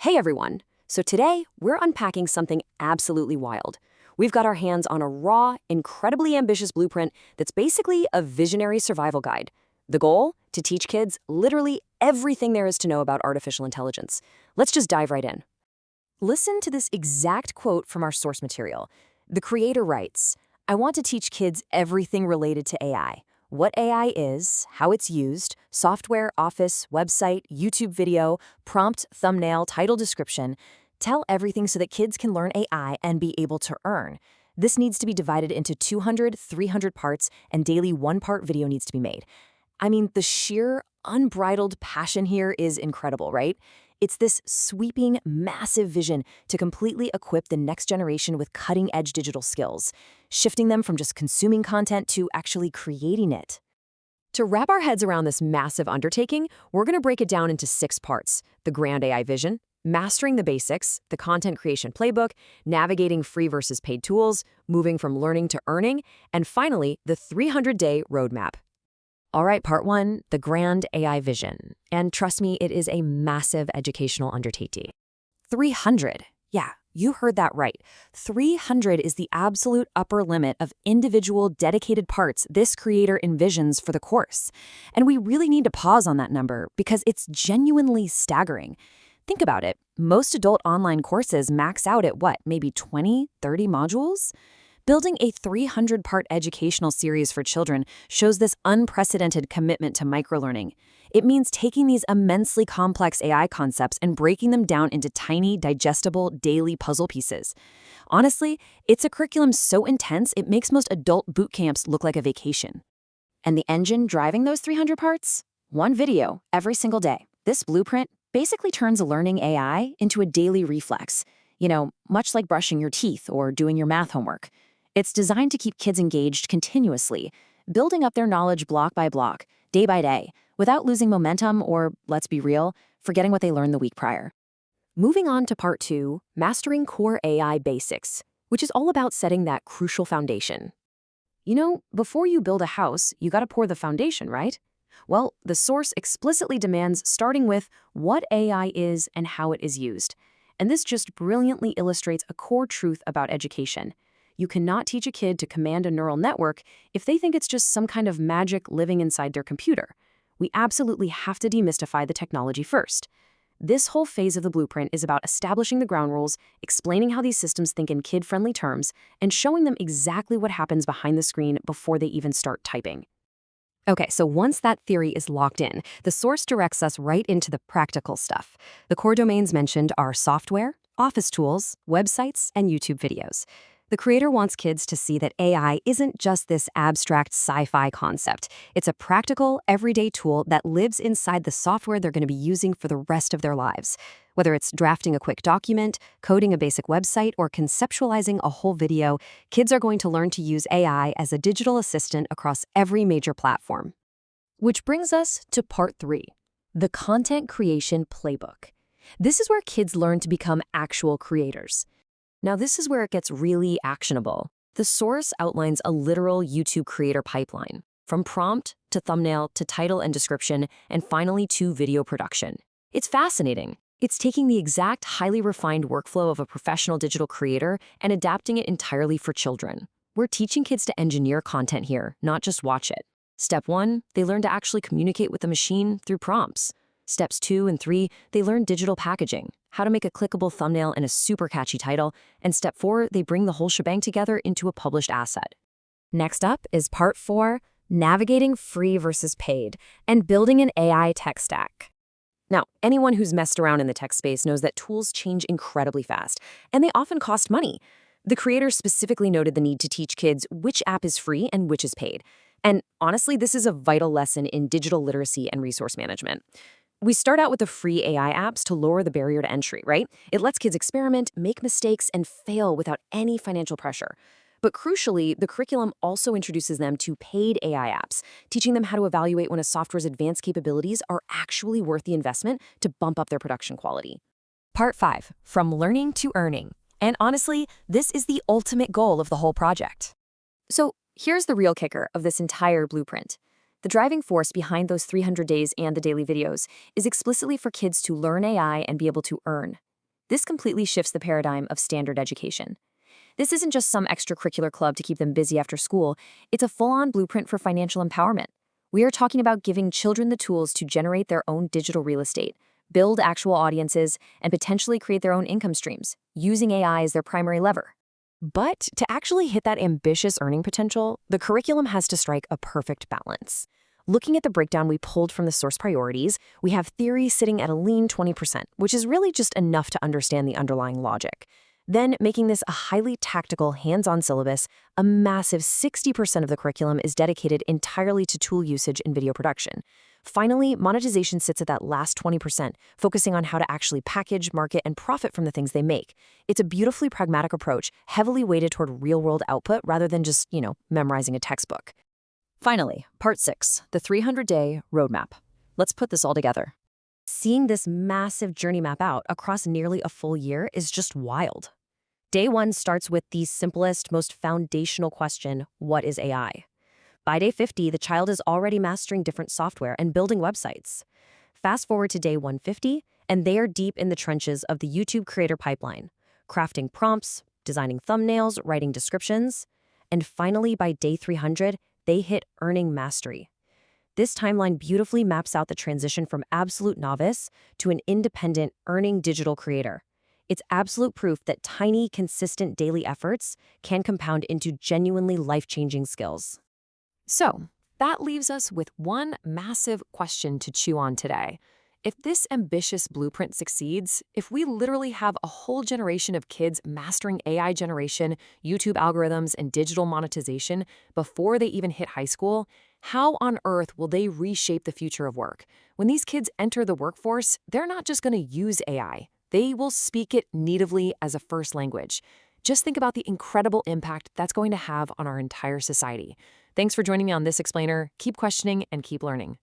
Hey everyone! So today, we're unpacking something absolutely wild. We've got our hands on a raw, incredibly ambitious blueprint that's basically a visionary survival guide. The goal? To teach kids literally everything there is to know about artificial intelligence. Let's just dive right in. Listen to this exact quote from our source material. The creator writes, "I want to teach kids everything related to AI. What AI is, how it's used, software, office, website, YouTube video, prompt, thumbnail, title description. Tell everything so that kids can learn AI and be able to earn. This needs to be divided into 200, 300 parts, and daily one-part video needs to be made." I mean, the sheer, unbridled passion here is incredible, right? It's this sweeping, massive vision to completely equip the next generation with cutting-edge digital skills, shifting them from just consuming content to actually creating it. To wrap our heads around this massive undertaking, we're going to break it down into 6 parts: the grand AI vision, mastering the basics, the content creation playbook, navigating free versus paid tools, moving from learning to earning, and finally, the 300-day roadmap. All right, part 1, the grand AI vision. And trust me, it is a massive educational undertaking. 300. Yeah, you heard that right. 300 is the absolute upper limit of individual dedicated parts this creator envisions for the course. And we really need to pause on that number because it's genuinely staggering. Think about it. Most adult online courses max out at what, maybe 20, 30 modules? Building a 300-part educational series for children shows this unprecedented commitment to microlearning. It means taking these immensely complex AI concepts and breaking them down into tiny, digestible, daily puzzle pieces. Honestly, it's a curriculum so intense it makes most adult boot camps look like a vacation. And the engine driving those 300 parts? One video every single day. This blueprint basically turns learning AI into a daily reflex. Much like brushing your teeth or doing your math homework. It's designed to keep kids engaged continuously, building up their knowledge block by block, day by day, without losing momentum or, let's be real, forgetting what they learned the week prior. Moving on to part 2, mastering core AI basics, which is all about setting that crucial foundation. Before you build a house, you gotta pour the foundation, right? Well, the source explicitly demands starting with what AI is and how it is used. And this just brilliantly illustrates a core truth about education. You cannot teach a kid to command a neural network if they think it's just some kind of magic living inside their computer. We absolutely have to demystify the technology first. This whole phase of the blueprint is about establishing the ground rules, explaining how these systems think in kid-friendly terms, and showing them exactly what happens behind the screen before they even start typing. Okay, so once that theory is locked in, the source directs us right into the practical stuff. The core domains mentioned are software, office tools, websites, and YouTube videos. The creator wants kids to see that AI isn't just this abstract sci-fi concept. It's a practical, everyday tool that lives inside the software they're going to be using for the rest of their lives. Whether it's drafting a quick document, coding a basic website, or conceptualizing a whole video, kids are going to learn to use AI as a digital assistant across every major platform. Which brings us to part 3, the content creation playbook. This is where kids learn to become actual creators. Now, this is where it gets really actionable. The source outlines a literal YouTube creator pipeline, from prompt to thumbnail to title and description, and finally to video production. It's fascinating. It's taking the exact highly refined workflow of a professional digital creator and adapting it entirely for children. We're teaching kids to engineer content here, not just watch it. Step 1, they learn to actually communicate with the machine through prompts. Steps 2 and 3, they learn digital packaging, how to make a clickable thumbnail and a super catchy title, and step 4, they bring the whole shebang together into a published asset. Next up is part 4, navigating free versus paid, and building an AI tech stack. Now, anyone who's messed around in the tech space knows that tools change incredibly fast, and they often cost money. The creator specifically noted the need to teach kids which app is free and which is paid. And honestly, this is a vital lesson in digital literacy and resource management. We start out with the free AI apps to lower the barrier to entry, right? It lets kids experiment, make mistakes, and fail without any financial pressure. But crucially, the curriculum also introduces them to paid AI apps, teaching them how to evaluate when a software's advanced capabilities are actually worth the investment to bump up their production quality. Part 5, from learning to earning. And honestly, this is the ultimate goal of the whole project. So here's the real kicker of this entire blueprint. The driving force behind those 300 days and the daily videos is explicitly for kids to learn AI and be able to earn. This completely shifts the paradigm of standard education. This isn't just some extracurricular club to keep them busy after school, it's a full-on blueprint for financial empowerment. We are talking about giving children the tools to generate their own digital real estate, build actual audiences, and potentially create their own income streams, using AI as their primary lever. But to actually hit that ambitious earning potential, the curriculum has to strike a perfect balance. Looking at the breakdown we pulled from the source priorities, we have theory sitting at a lean 20%, which is really just enough to understand the underlying logic. Then, making this a highly tactical, hands-on syllabus, a massive 60% of the curriculum is dedicated entirely to tool usage and video production. Finally, monetization sits at that last 20%, focusing on how to actually package, market, and profit from the things they make. It's a beautifully pragmatic approach, heavily weighted toward real-world output rather than just, memorizing a textbook. Finally, part 6, the 300-day roadmap. Let's put this all together. Seeing this massive journey map out across nearly a full year is just wild. Day 1 starts with the simplest, most foundational question, what is AI? By day 50, the child is already mastering different software and building websites. Fast forward to day 150, and they are deep in the trenches of the YouTube creator pipeline, crafting prompts, designing thumbnails, writing descriptions, and finally, by day 300, they hit earning mastery. This timeline beautifully maps out the transition from absolute novice to an independent, earning digital creator. It's absolute proof that tiny, consistent daily efforts can compound into genuinely life-changing skills. So, that leaves us with one massive question to chew on today. If this ambitious blueprint succeeds, if we literally have a whole generation of kids mastering AI generation, YouTube algorithms, and digital monetization before they even hit high school, how on earth will they reshape the future of work? When these kids enter the workforce, they're not just going to use AI. They will speak it natively as a first language. Just think about the incredible impact that's going to have on our entire society. Thanks for joining me on this explainer. Keep questioning and keep learning.